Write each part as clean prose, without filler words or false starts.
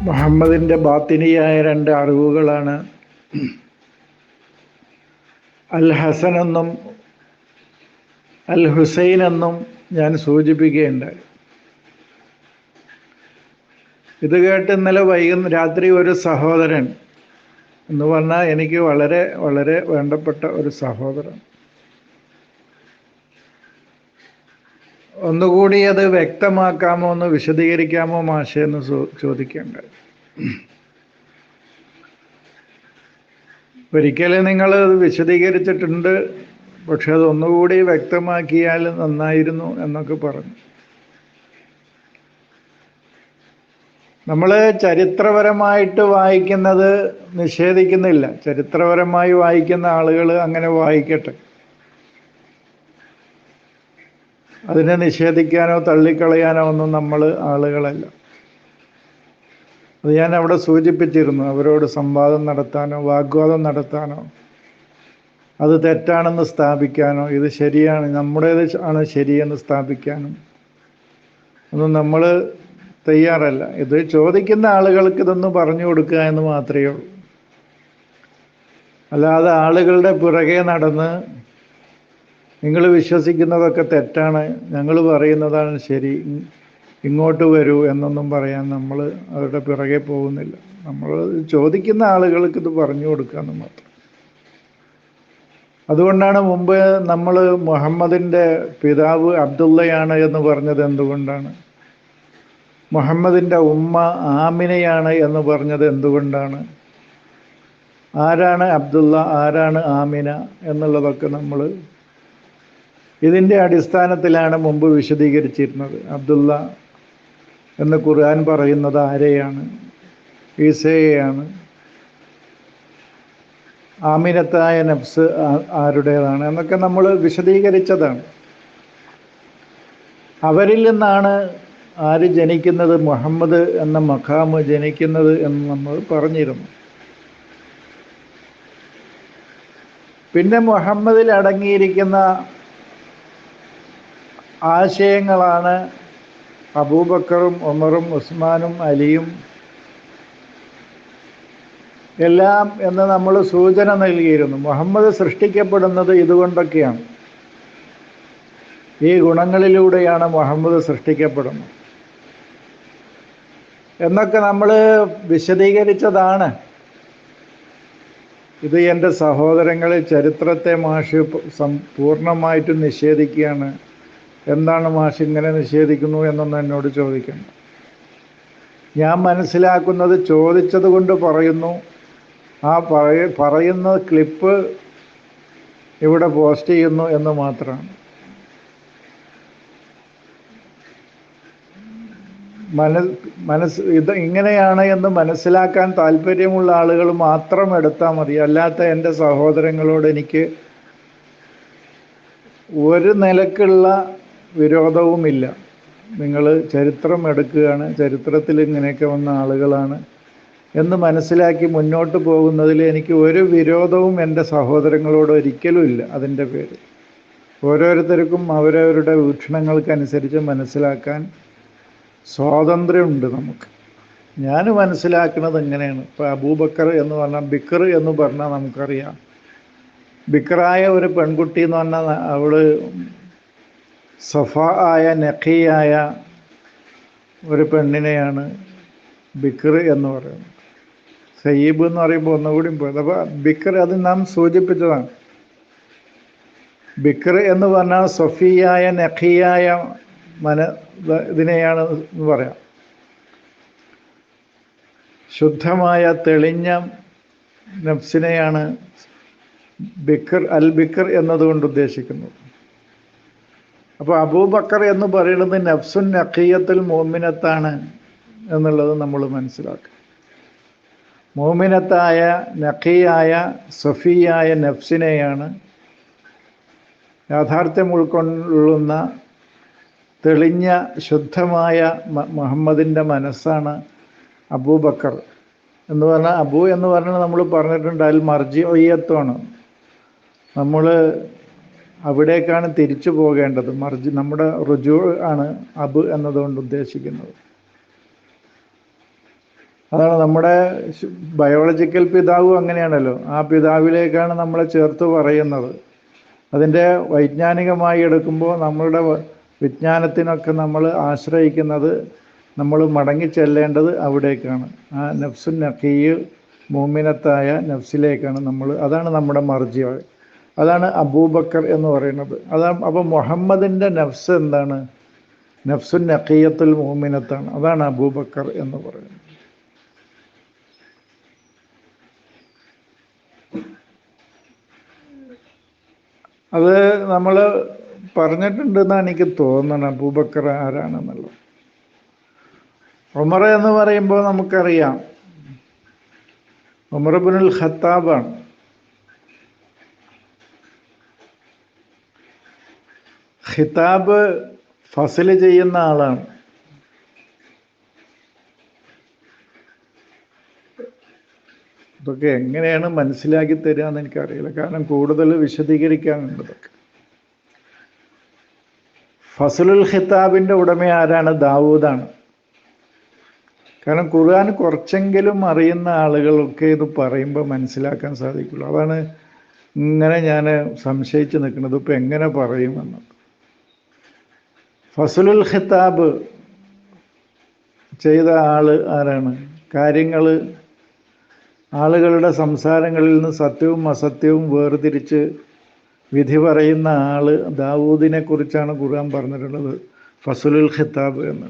മുഹമ്മദിൻ്റെ ബാത്തിനിയായ രണ്ട് അറിവുകളാണ് അൽ ഹസൻ എന്നും അൽ ഹുസൈൻ എന്നും ഞാൻ സൂചിപ്പിക്കുകയുണ്ടായി. ഇത് കേട്ട് ഇന്നലെ രാത്രി ഒരു സഹോദരൻ എന്ന് പറഞ്ഞാൽ എനിക്ക് വളരെ വളരെ വേണ്ടപ്പെട്ട ഒരു സഹോദരൻ ഒന്നുകൂടി അത് വ്യക്തമാക്കാമോ, ഒന്ന് വിശദീകരിക്കാമോ മാഷേ എന്ന് ചോദിക്കേണ്ടായി. ഒരിക്കലും നിങ്ങൾ വിശദീകരിച്ചിട്ടുണ്ട്, പക്ഷെ അത് ഒന്നുകൂടി വ്യക്തമാക്കിയാൽ നന്നായിരുന്നു എന്നൊക്കെ പറഞ്ഞു. നമ്മൾ ചരിത്രപരമായിട്ട് വായിക്കുന്നത് നിഷേധിക്കുന്നില്ല. ചരിത്രപരമായി വായിക്കുന്ന ആളുകൾ അങ്ങനെ വായിക്കട്ടെ. അതിനെ നിഷേധിക്കാനോ തള്ളിക്കളയാനോ ഒന്നും നമ്മൾ ആളുകളല്ല. അത് ഞാൻ അവിടെ സൂചിപ്പിച്ചിരുന്നു. അവരോട് സംവാദം നടത്താനോ വാഗ്വാദം നടത്താനോ അത് തെറ്റാണെന്ന് സ്ഥാപിക്കാനോ ഇത് ശരിയാണ്, നമ്മുടേത് ആണ് ശരിയെന്ന് സ്ഥാപിക്കാനും ഒന്നും നമ്മൾ തയ്യാറല്ല. ഇത് ചോദിക്കുന്ന ആളുകൾക്ക് ഇതൊന്ന് പറഞ്ഞു കൊടുക്കുക എന്ന് മാത്രമേ ഉള്ളൂ. അല്ലാതെ ആളുകളുടെ പിറകെ നടന്ന് നിങ്ങൾ വിശ്വസിക്കുന്നതൊക്കെ തെറ്റാണ്, ഞങ്ങൾ പറയുന്നതാണ് ശരി, ഇങ്ങോട്ട് വരൂ എന്നൊന്നും പറയാൻ നമ്മൾ അവരുടെ പിറകെ പോകുന്നില്ല. നമ്മൾ ചോദിക്കുന്ന ആളുകൾക്ക് ഇത് പറഞ്ഞു കൊടുക്കാമെന്ന് മാത്രം. അതുകൊണ്ടാണ് മുമ്പ് നമ്മൾ മുഹമ്മദിൻ്റെ പിതാവ് അബ്ദുള്ളയാണ് എന്ന് പറഞ്ഞത് എന്തുകൊണ്ടാണ്? മുഹമ്മദിൻ്റെ ഉമ്മ ആമിനയാണ് എന്ന് പറഞ്ഞത് എന്തുകൊണ്ടാണ്? ആരാണ് അബ്ദുള്ള, ആരാണ് ആമിന എന്നുള്ളതൊക്കെ നമ്മൾ ഇതിൻ്റെ അടിസ്ഥാനത്തിലാണ് മുമ്പ് വിശദീകരിച്ചിരുന്നത്. അബ്ദുള്ള എന്ന് ഖുർആൻ പറയുന്നത് ആരെയാണ്? ഈസയെയാണ്. ആമിനത്തായ നഫ്സ് ആരുടേതാണ് എന്നൊക്കെ നമ്മൾ വിശദീകരിച്ചതാണ്. അവരിൽ നിന്നാണ് ആര് ജനിക്കുന്നത്, മുഹമ്മദ് എന്ന മഖാമ് ജനിക്കുന്നത് എന്ന് നമ്മൾ പറഞ്ഞിരുന്നു. പിന്നെ മുഹമ്മദിൽ അടങ്ങിയിരിക്കുന്ന ആശയങ്ങളാണ് അബൂബക്കറും ഉമറും ഉസ്മാനും അലിയും എല്ലാം എന്ന് നമ്മൾ സൂചന നൽകിയിരുന്നു. മുഹമ്മദ് സൃഷ്ടിക്കപ്പെടുന്നത് ഇതുകൊണ്ടൊക്കെയാണ്, ഈ ഗുണങ്ങളിലൂടെയാണ് മുഹമ്മദ് സൃഷ്ടിക്കപ്പെടുന്നത് എന്നൊക്കെ നമ്മൾ വിശദീകരിച്ചതാണ്. ഇത് എൻ്റെ സഹോദരങ്ങളെ, ചരിത്രത്തെ മാഷ് പൂർണ്ണമായിട്ടും നിഷേധിക്കുകയാണ്. എന്താണ് മാഷ് ഇങ്ങനെ നിഷേധിക്കുന്നു എന്നൊന്നും എന്നോട് ചോദിക്കണം. ഞാൻ മനസ്സിലാക്കുന്നത് ചോദിച്ചത് കൊണ്ട് പറയുന്നു. ആ പറയുന്ന ക്ലിപ്പ് ഇവിടെ പോസ്റ്റ് ചെയ്യുന്നു എന്ന് മാത്രമാണ്. ഇത് ഇങ്ങനെയാണ് എന്ന് മനസ്സിലാക്കാൻ താല്പര്യമുള്ള ആളുകൾ മാത്രം എടുത്താൽ മതി. അല്ലാത്ത എൻ്റെ സഹോദരങ്ങളോട് എനിക്ക് ഒരു നിലക്കുള്ള വിരോധവുമില്ല. നിങ്ങൾ ചരിത്രം എടുക്കുകയാണ്, ചരിത്രത്തിൽ ഇങ്ങനെയൊക്കെ വന്ന ആളുകളാണ് എന്ന് മനസ്സിലാക്കി മുന്നോട്ട് പോകുന്നതിൽ എനിക്ക് ഒരു വിരോധവും എൻ്റെ സഹോദരങ്ങളോട് ഒരിക്കലും ഇല്ല. അതിൻ്റെ പേര് ഓരോരുത്തർക്കും അവരവരുടെ വീക്ഷണങ്ങൾക്കനുസരിച്ച് മനസ്സിലാക്കാൻ സ്വാതന്ത്ര്യമുണ്ട് നമുക്ക്. ഞാൻ മനസ്സിലാക്കുന്നത് എങ്ങനെയാണ്. ഇപ്പോൾ അബൂബക്കർ എന്ന് പറഞ്ഞാൽ, ബിക്കർ എന്ന് പറഞ്ഞാൽ നമുക്കറിയാം, ബിക്കറായ ഒരു പെൺകുട്ടി എന്ന് പറഞ്ഞാൽ അവള് സഫ ആയ നഖിയായ ഒരു പെണ്ണിനെയാണ് ബിക്കർ എന്ന് പറയുന്നത്. സയ്യിബ് എന്ന് പറയുമ്പോൾ ഒന്നുകൂടി പോയത്. അപ്പോൾ ബിക്കർ അത് നാം സൂചിപ്പിച്ചതാണ്. ബിക്കർ എന്ന് പറഞ്ഞാൽ സഫിയായ നഖിയായ ഇതിനെയാണ് എന്ന് പറയാം. ശുദ്ധമായ തെളിഞ്ഞ നഫ്സിനെയാണ് ബിക്കർ, അൽ ബിക്കർ എന്നതുകൊണ്ട് ഉദ്ദേശിക്കുന്നത്. അപ്പോൾ അബൂബക്കർ എന്ന് പറയുന്നത് നഫ്സുൻ നഖിയത്തുൽ മോമിനത്താണ് എന്നുള്ളത് നമ്മൾ മനസ്സിലാക്കുക. മോമിനത്തായ നഖിയായ സഫിയായ നഫ്സിനെയാണ്, യാഥാർത്ഥ്യം ഉൾക്കൊള്ളുന്ന തെളിഞ്ഞ ശുദ്ധമായ മുഹമ്മദിൻ്റെ മനസ്സാണ് അബൂബക്കർ എന്ന് പറഞ്ഞാൽ. അബു എന്ന് പറഞ്ഞാൽ നമ്മൾ പറഞ്ഞിട്ടുണ്ട് അൽ മർജിഉയ്യത്താണ്. നമ്മൾ അവിടേക്കാണ് തിരിച്ചു പോകേണ്ടത്. നമ്മുടെ റുജൂ ആണ് അബ് എന്നതുകൊണ്ട് ഉദ്ദേശിക്കുന്നത്. അതാണ് നമ്മുടെ ബയോളജിക്കൽ പിതാവും അങ്ങനെയാണല്ലോ. ആ പിതാവിലേക്കാണ് നമ്മളെ ചേർത്ത് പറയുന്നത്. അതിൻ്റെ വൈജ്ഞാനികമായി എടുക്കുമ്പോൾ നമ്മളുടെ വിജ്ഞാനത്തിനൊക്കെ നമ്മൾ ആശ്രയിക്കുന്നത്, നമ്മൾ മടങ്ങി ചെല്ലേണ്ടത് അവിടേക്കാണ്. ആ നഫ്സുൻ നഖിയ്യ് മൂമിനത്തായ നഫ്സിലേക്കാണ് നമ്മൾ. അതാണ് നമ്മുടെ മർജി. അതാണ് അബൂബക്കർ എന്ന് പറയുന്നത്. അതാണ്. അപ്പോൾ മുഹമ്മദിൻ്റെ നഫ്സ് എന്താണ്? നഫ്സുൻ നഖിയ്യത്തുൽ മൂമിനത്താണ്. അതാണ് അബൂബക്കർ എന്ന് പറയുന്നത്. അത് നമ്മൾ പറഞ്ഞിട്ടുണ്ടെന്നാണ് എനിക്ക് തോന്നണം, അബൂബക്കർ ആരാണെന്നുള്ളത്. ഉമർ എന്ന് പറയുമ്പോൾ നമുക്കറിയാം, ഉമർ ഇബ്നുൽ ഖത്താബാണ്. ഖിതാബ് ഫസല് ചെയ്യുന്ന ആളാണ്. ഇതൊക്കെ എങ്ങനെയാണ് മനസ്സിലാക്കി തരിക എന്ന് എനിക്കറിയില്ല, കാരണം കൂടുതൽ വിശദീകരിക്കാനുണ്ട് ഇതൊക്കെ. ഫസലുൽ ഖിതാബിൻ്റെ ഉടമ ആരാണ്? ദാവൂദാണ്. കാരണം ഖുർആൻ കുറച്ചെങ്കിലും അറിയുന്ന ആളുകളൊക്കെ ഇത് പറയുമ്പോൾ മനസ്സിലാക്കാൻ സാധിക്കുള്ളൂ. അതാണ് ഇങ്ങനെ ഞാൻ സംശയിച്ച് നിൽക്കുന്നത്, ഇപ്പം എങ്ങനെ പറയുമെന്ന്. ഫസലുൽ ഖിതാബ് ചെയ്ത ആള് ആരാണ്? കാര്യങ്ങൾ, ആളുകളുടെ സംസാരങ്ങളിൽ നിന്ന് സത്യവും അസത്യവും വേർതിരിച്ച് വിധി പറയുന്ന ആള് ദാവൂദിനെ കുറിച്ചാണ് ഖുർആൻ പറഞ്ഞിട്ടുള്ളത്, ഫസലുൽ ഖിതാബ് എന്ന്.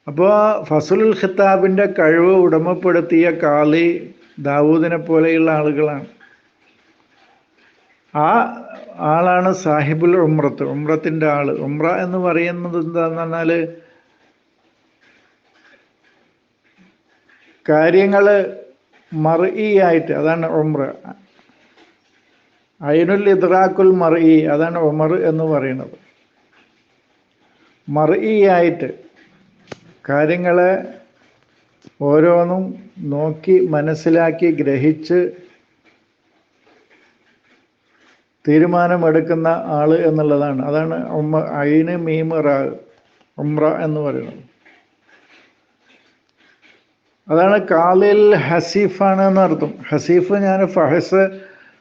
അപ്പോൾ ഫസലുൽ ഖിതാബിൻ്റെ കഴിവ് ഉടമപ്പെടുത്തിയ കാളി ദാവൂദിനെ പോലെയുള്ള ആളുകളാണ്. ആ ആളാണ് സാഹിബുൽ ഉംറത്ത്, ഉംറത്തിൻ്റെ ആള്. ഉംറ എന്ന് പറയുന്നത് എന്താണെന്ന് പറഞ്ഞാൽ കാര്യങ്ങൾ മർഇയായിട്ട്, അതാണ് ഉംറ. ഐനുൽ ഇദ്റാഖുൽ മർഇ, അതാണ് ഉമർ എന്ന് പറയുന്നത്. മർഇയായിട്ട് കാര്യങ്ങളെ ഓരോന്നും നോക്കി മനസ്സിലാക്കി ഗ്രഹിച്ച് തീരുമാനമെടുക്കുന്ന ആള് എന്നുള്ളതാണ്. അതാണ് ഐന് മീം റാ ഉംറ എന്ന് പറയുന്നത്. അതാണ് കാലിൽ ഹസീഫാണ് എന്നർത്ഥം. ഹസീഫ് ഞാൻ ഫഹസ്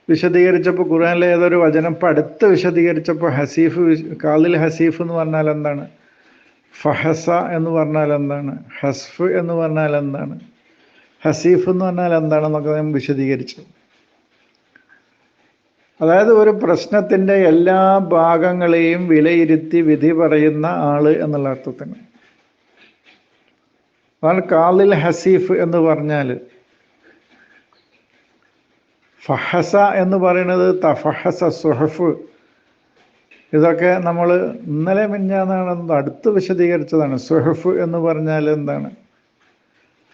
വിശദീകരിച്ചപ്പോൾ, ഖുർആനിലെ ഏതൊരു വചനം അടുത്ത് വിശദീകരിച്ചപ്പോൾ ഹസീഫ്, കാലിൽ ഹസീഫ് എന്ന് പറഞ്ഞാൽ എന്താണ്, ഫഹസ എന്ന് പറഞ്ഞാൽ എന്താണ്, ഹസ്ഫ് എന്ന് പറഞ്ഞാൽ എന്താണ്, ഹസീഫ് എന്ന് പറഞ്ഞാൽ എന്താണെന്നൊക്കെ ഞാൻ വിശദീകരിച്ചു. അതായത് ഒരു പ്രശ്നത്തിൻ്റെ എല്ലാ ഭാഗങ്ങളെയും വിലയിരുത്തി വിധി പറയുന്ന ആള് എന്നുള്ള അർത്ഥത്തിന്. അതാണ് കാലിൽ ഹസീഫ് എന്ന് പറഞ്ഞാൽ. ഫഹസ എന്ന് പറയുന്നത് തഫഹസ, സുഹഫ്, ഇതൊക്കെ നമ്മൾ ഇന്നലെ മിഞ്ഞാന്നാണ് അടുത്ത് വിശദീകരിച്ചതാണ്. സുഹഫ് എന്ന് പറഞ്ഞാൽ എന്താണ്?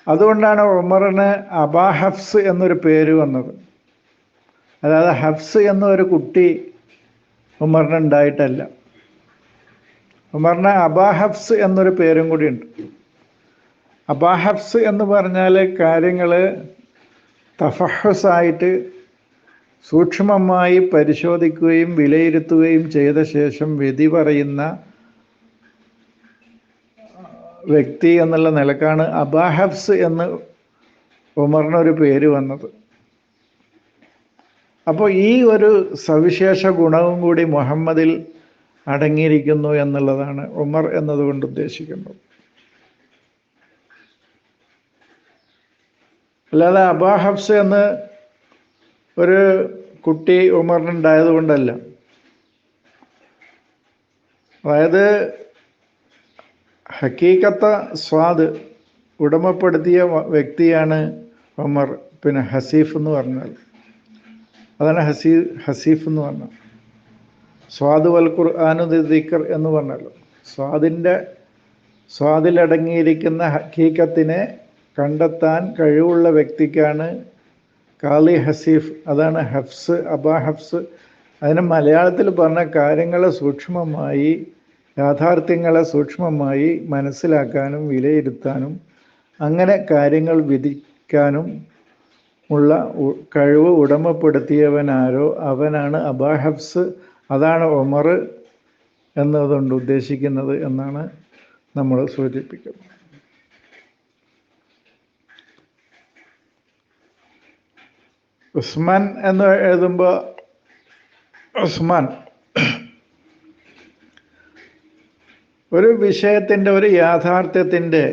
അതുകൊണ്ടാണ് ഉമറിന് അബാ ഹഫ്സ് എന്നൊരു പേര് വന്നത്. അതായത് ഹഫ്സ് എന്നൊരു കുട്ടി ഉമറിന് ഉണ്ടായിട്ടല്ല, ഉമറിന് അബാ ഹഫ്സ് എന്നൊരു പേരും കൂടിയുണ്ട്. അബാ ഹഫ്സ് എന്ന് പറഞ്ഞാൽ കാര്യങ്ങൾ തഫഹുസായിട്ട് സൂക്ഷ്മമായി പരിശോധിക്കുകയും വിലയിരുത്തുകയും ചെയ്ത ശേഷം വിധി പറയുന്ന വ്യക്തി എന്നുള്ള നിലക്കാണ് അബാ ഹഫ്സ് എന്ന് ഉമറിനൊരു പേര് വന്നത്. അപ്പോൾ ഈ ഒരു സവിശേഷ ഗുണവും കൂടി മുഹമ്മദിൽ അടങ്ങിയിരിക്കുന്നു എന്നുള്ളതാണ് ഉമർ എന്നതുകൊണ്ട് ഉദ്ദേശിക്കുന്നത്. അല്ലാതെ അബാ ഹഫ്സ് എന്ന് ഒരു കുട്ടി ഉമറിനുണ്ടായത് കൊണ്ടല്ല. അതായത് ഹക്കീക്കത്ത സ്വാദ് ഉടമപ്പെടുത്തിയ വ്യക്തിയാണ് ഉമർ. പിന്നെ ഹസീഫ് എന്ന് പറഞ്ഞാൽ അതാണ് ഹസീഫ് എന്ന് പറഞ്ഞാൽ. സ്വാദ് വൽ ഖുർആനു ദിക്ർ എന്ന് പറഞ്ഞല്ലോ. സ്വാദിലടങ്ങിയിരിക്കുന്ന ഹക്കീക്കത്തിനെ കണ്ടെത്താൻ കഴിവുള്ള വ്യക്തിക്കാണ് കാളി ഹസീഫ്. അതാണ് ഹഫ്സ്, അബാ ഹഫ്സ്. അതിന് മലയാളത്തിൽ പറഞ്ഞ കാര്യങ്ങളെ സൂക്ഷ്മമായി, യാഥാർത്ഥ്യങ്ങളെ സൂക്ഷ്മമായി മനസ്സിലാക്കാനും വിലയിരുത്താനും അങ്ങനെ കാര്യങ്ങൾ വിധിക്കാനും ഉള്ള കഴിവ് ഉടമപ്പെടുത്തിയവനാരോ അവനാണ് അബാ ഹഫ്സ്. അതാണ് ഉമർ എന്നതുകൊണ്ട് ഉദ്ദേശിക്കുന്നത് എന്നാണ് നമ്മൾ സൂചിപ്പിക്കുന്നത്. ഉസ്മാൻ എന്ന് എഴുതുമ്പോൾ ഉസ്മാൻ ഒരു വിഷയത്തിൻ്റെ, ഒരു യാഥാർത്ഥ്യത്തിൻ്റെ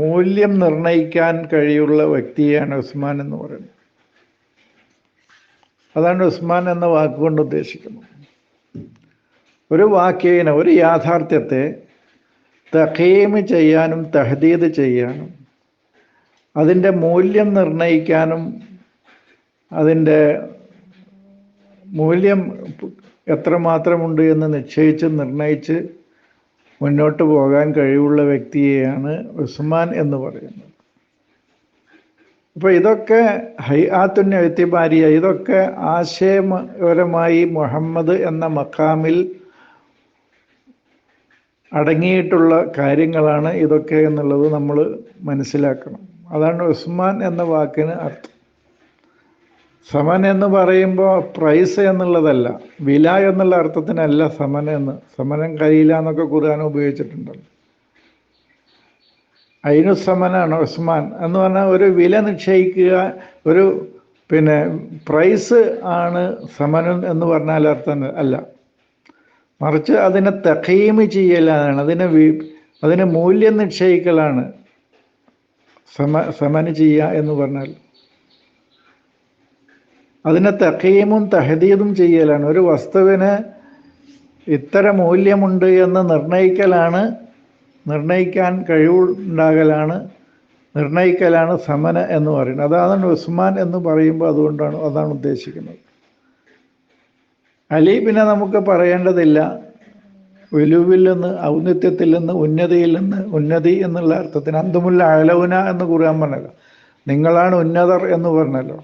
മൂല്യം നിർണയിക്കാൻ കഴിയുള്ള വ്യക്തിയെയാണ് ഉസ്മാൻ എന്ന് പറയുന്നത്. അതാണ് ഉസ്മാൻ എന്ന വാക്കുകൊണ്ട് ഉദ്ദേശിക്കുന്നത്. ഒരു വാക്യേന, ഒരു യാഥാർത്ഥ്യത്തെ തഖീം ചെയ്യാനും തഹദീദ് ചെയ്യാനും അതിൻ്റെ മൂല്യം നിർണയിക്കാനും അതിൻ്റെ മൂല്യം എത്രമാത്രമുണ്ട് എന്ന് നിശ്ചയിച്ച് നിർണയിച്ച് മുന്നോട്ട് പോകാൻ കഴിവുള്ള വ്യക്തിയെയാണ് ഉസ്മാൻ എന്ന് പറയുന്നത്. അപ്പോൾ ഇതൊക്കെ ഹൈആത്തുൻ ഇഅ്തിബാരിയ, ഇതൊക്കെ ആശയപരമായി മുഹമ്മദ് എന്ന മഖാമിൽ അടങ്ങിയിട്ടുള്ള കാര്യങ്ങളാണ് ഇതൊക്കെ എന്നുള്ളത് നമ്മൾ മനസ്സിലാക്കണം. അതാണ് ഉസ്മാൻ എന്ന വാക്കിന് അർത്ഥം. സമൻ എന്ന് പറയുമ്പോൾ പ്രൈസ് എന്നുള്ളതല്ല, വില എന്നുള്ള അർത്ഥത്തിനല്ല സമൻ എന്ന്. സമനം കഴിയില്ല എന്നൊക്കെ ഖുർആൻ ഉപയോഗിച്ചിട്ടുണ്ടല്ലോ. അതിനു സമനാണ് ഉസ്മാൻ എന്ന് പറഞ്ഞാൽ ഒരു വില നിശ്ചയിക്കുക, ഒരു പ്രൈസ് ആണ് സമനൻ എന്ന് പറഞ്ഞാൽ അർത്ഥം അല്ല, മറിച്ച് അതിനെ തഖീം ചെയ്യലാണ്, അതിന് മൂല്യം നിശ്ചയിക്കലാണ് സമന് ചെയ്യുക എന്ന് പറഞ്ഞാൽ. അതിനെ തഖീമും തഹദീദും ചെയ്യലാണ്. ഒരു വസ്തുവിന് ഇത്ര മൂല്യമുണ്ട് എന്ന് നിർണയിക്കാൻ കഴിവുണ്ടാകലാണ്, നിർണയിക്കലാണ് സമന എന്ന് പറയുന്നത്. അതാണ് ഉസ്മാൻ എന്ന് പറയുമ്പോൾ അതാണ് ഉദ്ദേശിക്കുന്നത്. അലി പിന്നെ നമുക്ക് പറയേണ്ടതില്ല. ഉലുവിൽ നിന്ന്, ഔന്നത്യത്തിൽ നിന്ന്, ഉന്നതിയിൽ നിന്ന്, ഉന്നതി എന്നുള്ള അർത്ഥത്തിന് അന്തുമുൽ അലൗന എന്ന് ഖുർആൻ പറഞ്ഞല്ലോ. നിങ്ങളാണ് ഉന്നതർ എന്ന് പറഞ്ഞല്ലോ.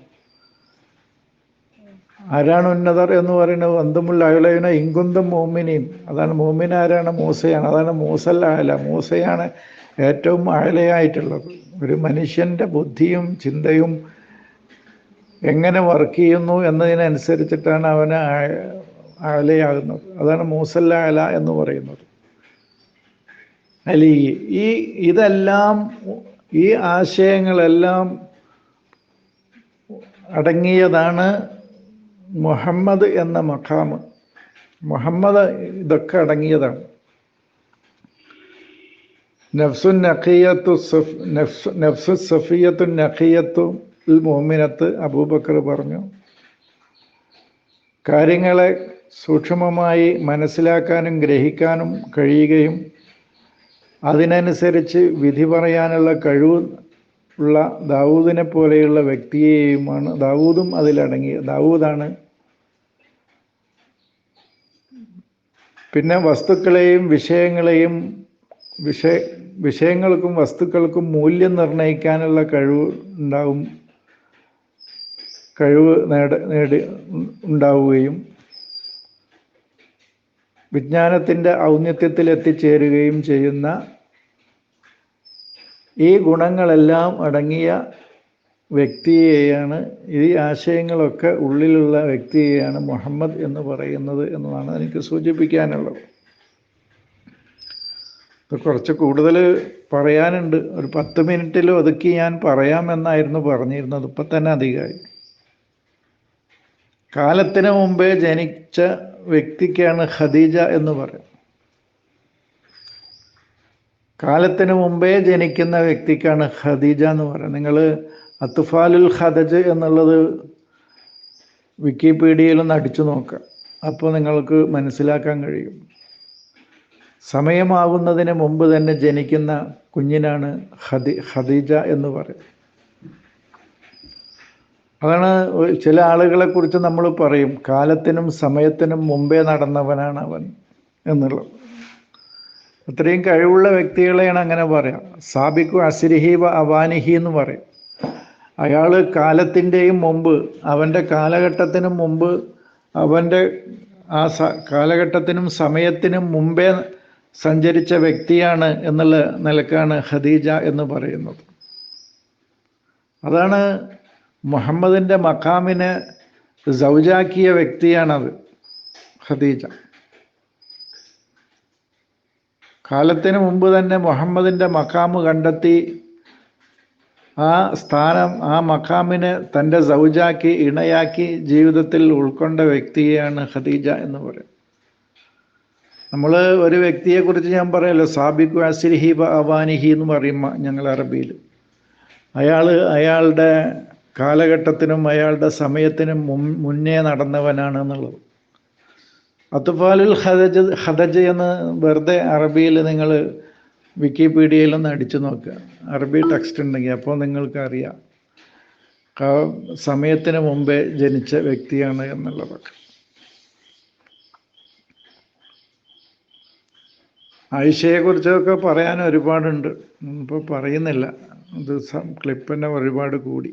ആരാണ് ഉന്നതർ എന്ന് പറയുന്നത്? അന്തുമുൽ അലൗന ഇൻകുന്തും മുഅ്മിനീൻ. അതാണ് മുഅ്മിൻ ആരാണ്? മൂസയാണ്. അതാണ് മൂസൽ അഅല. മൂസയാണ് ഏറ്റവും അഅലയായിട്ടുള്ളത്. ഒരു മനുഷ്യൻ്റെ ബുദ്ധിയും ചിന്തയും എങ്ങനെ വർക്ക് ചെയ്യുന്നു എന്നതിനനുസരിച്ചിട്ടാണ് അവന് അഅലയാകുന്നത്. അതാണ് മൂസൽ അഅല എന്ന് പറയുന്നത്. അലി, ഇതെല്ലാം, ഈ ആശയങ്ങളെല്ലാം അടങ്ങിയതാണ് മുഹമ്മദ് എന്ന മഖാമ്. മുഹമ്മദ് ഇതൊക്കെ അടങ്ങിയതാണ്. നഫ്സു സഫിയത്തു നഖിയത്തു മുഅ്മിനത്ത് അബൂബക്കർ പറഞ്ഞു. കാര്യങ്ങളെ സൂക്ഷ്മമായി മനസ്സിലാക്കാനും ഗ്രഹിക്കാനും കഴിയുകയും അതിനനുസരിച്ച് വിധി പറയാനുള്ള കഴിവ് ഉള്ള ദാവൂദിനെ പോലെയുള്ള വ്യക്തിയെയുമാണ്. ദാവൂദും അതിലടങ്ങിയ ദാവൂദാണ്. പിന്നെ വസ്തുക്കളെയും വിഷയങ്ങൾക്കും വസ്തുക്കൾക്കും മൂല്യം നിർണയിക്കാനുള്ള കഴിവ് ഉണ്ടാവുകയും വിജ്ഞാനത്തിൻ്റെ ഔന്നത്യത്തിൽ എത്തിച്ചേരുകയും ചെയ്യുന്ന ഈ ഗുണങ്ങളെല്ലാം അടങ്ങിയ വ്യക്തിയെയാണ്, ഈ ആശയങ്ങളൊക്കെ ഉള്ളിലുള്ള വ്യക്തിയെയാണ് മുഹമ്മദ് എന്ന് പറയുന്നത് എന്നതാണ് എനിക്ക് സൂചിപ്പിക്കാനുള്ളത്. ഇത് കുറച്ച് കൂടുതൽ പറയാനുണ്ട്. ഒരു 10 മിനിറ്റിൽ ഒതുക്കി ഞാൻ പറയാമെന്നായിരുന്നു പറഞ്ഞിരുന്നത്. ഇപ്പം തന്നെ അധികമായി. കാലത്തിന് മുമ്പേ ജനിച്ച വ്യക്തിക്കാണ് ഖദീജ എന്ന് പറയുന്നത്. കാലത്തിന് മുമ്പേ ജനിക്കുന്ന വ്യക്തിക്കാണ് ഖദീജ എന്ന് പറയുന്നത്. നിങ്ങൾ അത്ഫാലുൽ ഖദജ് എന്നുള്ളത് വിക്കിപീഡിയയിലൊന്ന് അടിച്ചു നോക്കുക. അപ്പോൾ നിങ്ങൾക്ക് മനസ്സിലാക്കാൻ കഴിയും. സമയമാകുന്നതിന് മുമ്പ് തന്നെ ജനിക്കുന്ന കുഞ്ഞിനാണ് ഖദീജ എന്ന് പറയുന്നത്. അതാണ് ചില ആളുകളെ കുറിച്ച് നമ്മൾ പറയും, കാലത്തിനും സമയത്തിനും മുമ്പേ നടന്നവനാണ് അവൻ എന്നുള്ളത്. അത്രയും കഴിവുള്ള വ്യക്തികളെയാണ് അങ്ങനെ പറയാം. സാബിഖു അസ്രിഹി വ അവാനിഹി എന്ന് പറയും. അയാൾ കാലത്തിൻ്റെയും മുമ്പ്, അവൻ്റെ കാലഘട്ടത്തിനും മുമ്പ്, അവൻ്റെ ആ കാലഘട്ടത്തിനും സമയത്തിനും മുമ്പേ സഞ്ചരിച്ച വ്യക്തിയാണ് എന്നുള്ള നിലക്കാണ് ഖദീജ എന്ന് പറയുന്നത്. അതാണ് മുഹമ്മദിൻ്റെ മഖാമിനെ സൗജാക്കിയ വ്യക്തിയാണത് ഖദീജ. കാലത്തിന് മുമ്പ് തന്നെ മുഹമ്മദിൻ്റെ മഖാമ് കണ്ടെത്തി ആ സ്ഥാനം, ആ മഖാമിനെ തൻ്റെ സൗജാക്കി, ഇണയാക്കി ജീവിതത്തിൽ ഉൾക്കൊണ്ട വ്യക്തിയെയാണ് ഖദീജ എന്ന് പറയുന്നത്. നമ്മൾ ഒരു വ്യക്തിയെക്കുറിച്ച് ഞാൻ പറയല്ലോ, സാബിഖു അസിരിഹി അവാനിഹി എന്ന് പറയും ഞങ്ങൾ അറബിയിൽ. അയാളുടെ കാലഘട്ടത്തിനും അയാളുടെ സമയത്തിനും മുന്നേ നടന്നവനാണ് എന്നുള്ളത്. അത്ഫാലുൽ ഖദജ് എന്ന് വെറുതെ അറബിയിൽ നിങ്ങൾ വിക്കിപീഡിയയിലൊന്ന് അടിച്ചു നോക്കുക, അറബി ടെക്സ്റ്റ് ഉണ്ടെങ്കിൽ, അപ്പോൾ നിങ്ങൾക്കറിയാം സമയത്തിന് മുമ്പേ ജനിച്ച വ്യക്തിയാണ് എന്നുള്ളതൊക്കെ. ആയിഷയെക്കുറിച്ചൊക്കെ പറയാൻ ഒരുപാടുണ്ട്, ഇപ്പോൾ പറയുന്നില്ല, ഇത് ക്ലിപ്പ് തന്നെ ഒരുപാട് കൂടി.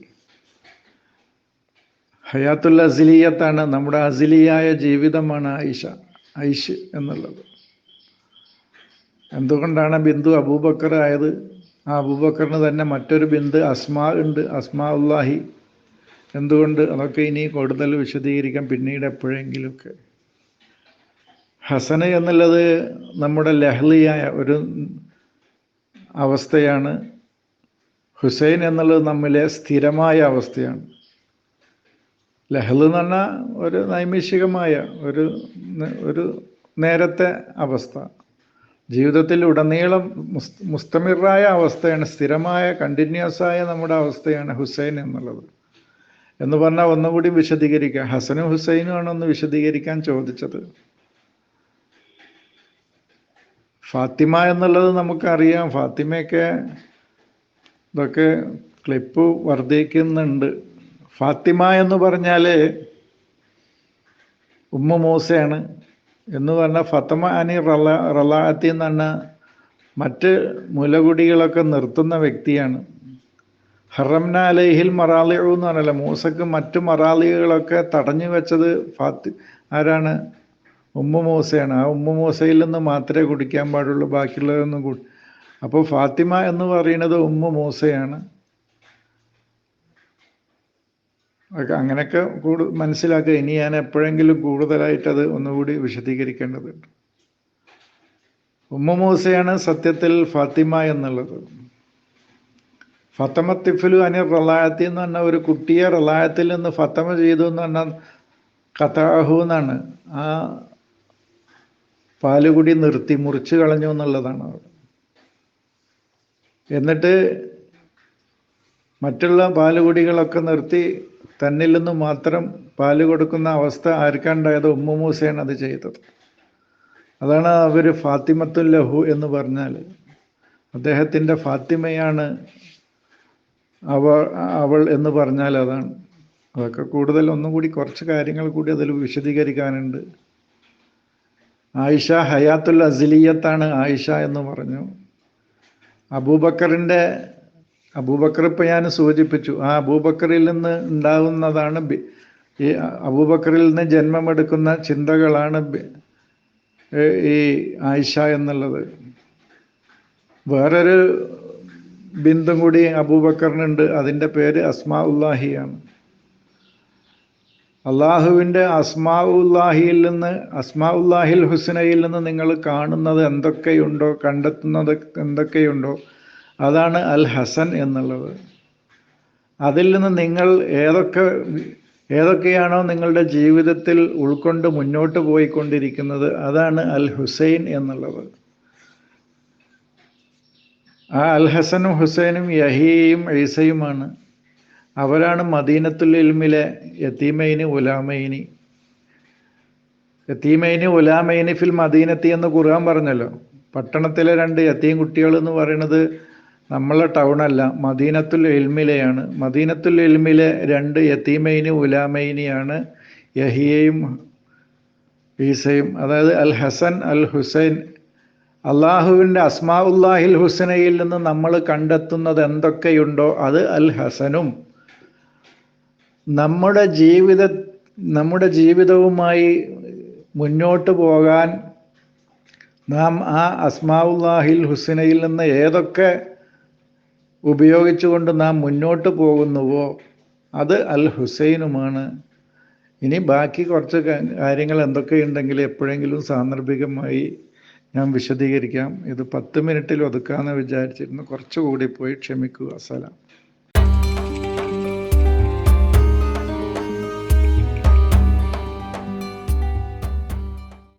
ഹയാത്തുൽ അസിലിയത്താണ്, നമ്മുടെ അസിലിയായ ജീവിതമാണ് ഐഷ് എന്നുള്ളത്. എന്തുകൊണ്ടാണ് ബിന്ദു അബൂബക്കർ ആയത്? ആ അബൂബക്കറിന് തന്നെ മറ്റൊരു ബിന്ദു അസ്മാ ഉണ്ട്, അസ്മാ ഉല്ലാഹി. എന്തുകൊണ്ട്? അതൊക്കെ ഇനി കൂടുതൽ വിശദീകരിക്കാം പിന്നീട് എപ്പോഴെങ്കിലുമൊക്കെ. ഹസന് എന്നുള്ളത് നമ്മുടെ ലഹ്ലിയായ ഒരു അവസ്ഥയാണ്. ഹുസൈൻ എന്നുള്ളത് നമ്മിലെ സ്ഥിരമായ അവസ്ഥയാണ്. ലഹ്ല് എന്ന് പറഞ്ഞാൽ ഒരു നൈമിഷികമായ ഒരു നേരത്തെ അവസ്ഥ. ജീവിതത്തിൽ ഉടനീളം മുസ്തമിറായ അവസ്ഥയാണ്, സ്ഥിരമായ കണ്ടിന്യൂസായ നമ്മുടെ അവസ്ഥയാണ് ഹുസൈൻ എന്നുള്ളത്. എന്ന് പറഞ്ഞാൽ ഒന്നുകൂടി വിശദീകരിക്കാം. ഹസനും ഹുസൈനും ആണ് ഒന്ന് വിശദീകരിക്കാൻ ചോദിച്ചത്. ഫാത്തിമ എന്നുള്ളത് നമുക്കറിയാം. ഫാത്തിമയൊക്കെ ഇതൊക്കെ ക്ലിപ്പ് വർദ്ധിക്കുന്നുണ്ട്. ഫാത്തിമ എന്ന് പറഞ്ഞാൽ ഉമ്മ മൂസയാണ് എന്ന് പറഞ്ഞാൽ ഫത്തമ അനി റലാഅത്തി എന്ന് പറഞ്ഞാൽ മറ്റ് മുലകുടികളൊക്കെ നിർത്തുന്ന വ്യക്തിയാണ്. ഹറംന അലൈഹിൽ മറാലിഉ എന്ന് പറഞ്ഞല്ലോ, മൂസക്ക് മറ്റു മറാലികളൊക്കെ തടഞ്ഞു വെച്ചത് ആരാണ്? ഉമ്മ മൂസയാണ്. ആ ഉമ്മ മൂസയിൽ നിന്ന് മാത്രമേ കുടിക്കാൻ പാടുള്ളൂ, ബാക്കിയുള്ളതൊന്നും അപ്പോൾ ഫാത്തിമ എന്ന് പറയുന്നത് ഉമ്മ മൂസയാണ്. അങ്ങനെയൊക്കെ മനസ്സിലാക്കുക. ഇനി ഞാൻ എപ്പോഴെങ്കിലും കൂടുതലായിട്ടത് ഒന്നുകൂടി വിശദീകരിക്കേണ്ടതുണ്ട്. ഉമ്മ മൂസയാണ് സത്യത്തിൽ ഫാത്തിമ എന്നുള്ളത്. ഫത്തമ തിഫ്ലു അനി റലായത്തി എന്ന് പറഞ്ഞാൽ ഒരു കുട്ടിയെ റലായത്തിൽ നിന്ന് ഫത്തമ ചെയ്തു എന്ന് പറഞ്ഞാൽ ഖതാഹു എന്നാണ്. ആ പാലുകുടി നിർത്തി, മുറിച്ച് കളഞ്ഞു എന്നുള്ളതാണ്. എന്നിട്ട് മറ്റുള്ള പാലുകുടികളൊക്കെ നിർത്തി തന്നിൽ നിന്ന് മാത്രം പാല് കൊടുക്കുന്ന അവസ്ഥ ആർക്കാണ്ടായത്? ഉമ്മ മൂസയാണ് അത് ചെയ്തത്. അതാണ് അവർ ഫാത്തിമത്തുൽ ലഹു എന്ന് പറഞ്ഞാൽ, അദ്ദേഹത്തിൻ്റെ ഫാത്തിമയാണ് അവൾ എന്ന് പറഞ്ഞാൽ അതാണ്. അതൊക്കെ കൂടുതൽ ഒന്നുകൂടി കുറച്ച് കാര്യങ്ങൾ കൂടി അതിൽ വിശദീകരിക്കാനുണ്ട്. ആയിഷ ഹയാത്തുൽ അസിലിയത്താണ് ആയിഷ എന്ന് പറഞ്ഞു. അബൂബക്കർ ഇപ്പം ഞാൻ സൂചിപ്പിച്ചു. ആ അബൂബക്കറിൽ നിന്ന് ഉണ്ടാകുന്നതാണ്, ഈ അബൂബക്കറിൽ നിന്ന് ജന്മമെടുക്കുന്ന ചിന്തകളാണ് ഈ ആയിഷ എന്നുള്ളത്. വേറൊരു ബിന്ദും കൂടി അബൂബക്കറിനുണ്ട്, അതിൻ്റെ പേര് അസ്മാ ഉല്ലാഹിയാണ്. അള്ളാഹുവിൻ്റെ അസ്മാ ഉല്ലാഹിയിൽ നിന്ന്, അസ്മാ ഉല്ലാഹിൽ ഹുസ്നയിൽ നിന്ന് നിങ്ങൾ കാണുന്നത് എന്തൊക്കെയുണ്ടോ, കണ്ടെത്തുന്നത് എന്തൊക്കെയുണ്ടോ, അതാണ് അൽ ഹസൻ എന്നുള്ളത്. അതിൽ നിന്ന് നിങ്ങൾ ഏതൊക്കെയാണോ നിങ്ങളുടെ ജീവിതത്തിൽ ഉൾക്കൊണ്ട് മുന്നോട്ട് പോയിക്കൊണ്ടിരിക്കുന്നത്, അതാണ് അൽ ഹുസൈൻ എന്നുള്ളത്. ആ അൽ ഹസനും ഹുസൈനും യഹിയയും ഈസയുമാണ്. അവരാണ് മദീനത്തുൽ ഇൽമിലെ യതീമൈനി ഉലാമൈനി. യതീമൈനി ഉലാമൈനി ഫിൽ മദീനത്തി എന്ന് ഖുർആൻ പറഞ്ഞല്ലോ. പട്ടണത്തിലെ രണ്ട് യതീം കുട്ടികൾ എന്ന് പറയുന്നത് നമ്മളെ ടൗണല്ല, മദീനത്തുൽ ഇൽമിലെയാണ്. മദീനത്തുൽ ഇൽമിലെ രണ്ട് യതീമൈനി ഉലാമൈനിയാണ് യഹിയയും ഈസയും. അതായത് അൽ ഹസൻ അൽ ഹുസൈൻ. അള്ളാഹുവിൻ്റെ അസ്മാ ഉല്ലാഹിൽ ഹുസ്നയിൽ നിന്ന് നമ്മൾ കണ്ടെത്തുന്നത് എന്തൊക്കെയുണ്ടോ അത് അൽ ഹസനും, നമ്മുടെ ജീവിതവുമായി മുന്നോട്ട് പോകാൻ നാം ആ അസ്മാ ഉല്ലാഹിൽ ഹുസ്നയിൽ നിന്ന് ഏതൊക്കെ ഉപയോഗിച്ചുകൊണ്ട് നാം മുന്നോട്ട് പോകുന്നുവോ അത് അൽ ഹുസൈനുമാണ്. ഇനി ബാക്കി കുറച്ച് കാര്യങ്ങൾ എന്തൊക്കെയുണ്ടെങ്കിൽ എപ്പോഴെങ്കിലും സാന്ദർഭികമായി ഞാൻ വിശദീകരിക്കാം. ഇത് 10 മിനിറ്റിൽ ഒതുക്കാമെന്ന് വിചാരിച്ചിരുന്നു, കുറച്ചുകൂടി പോയി, ക്ഷമിക്കുക. അസ്സലാം.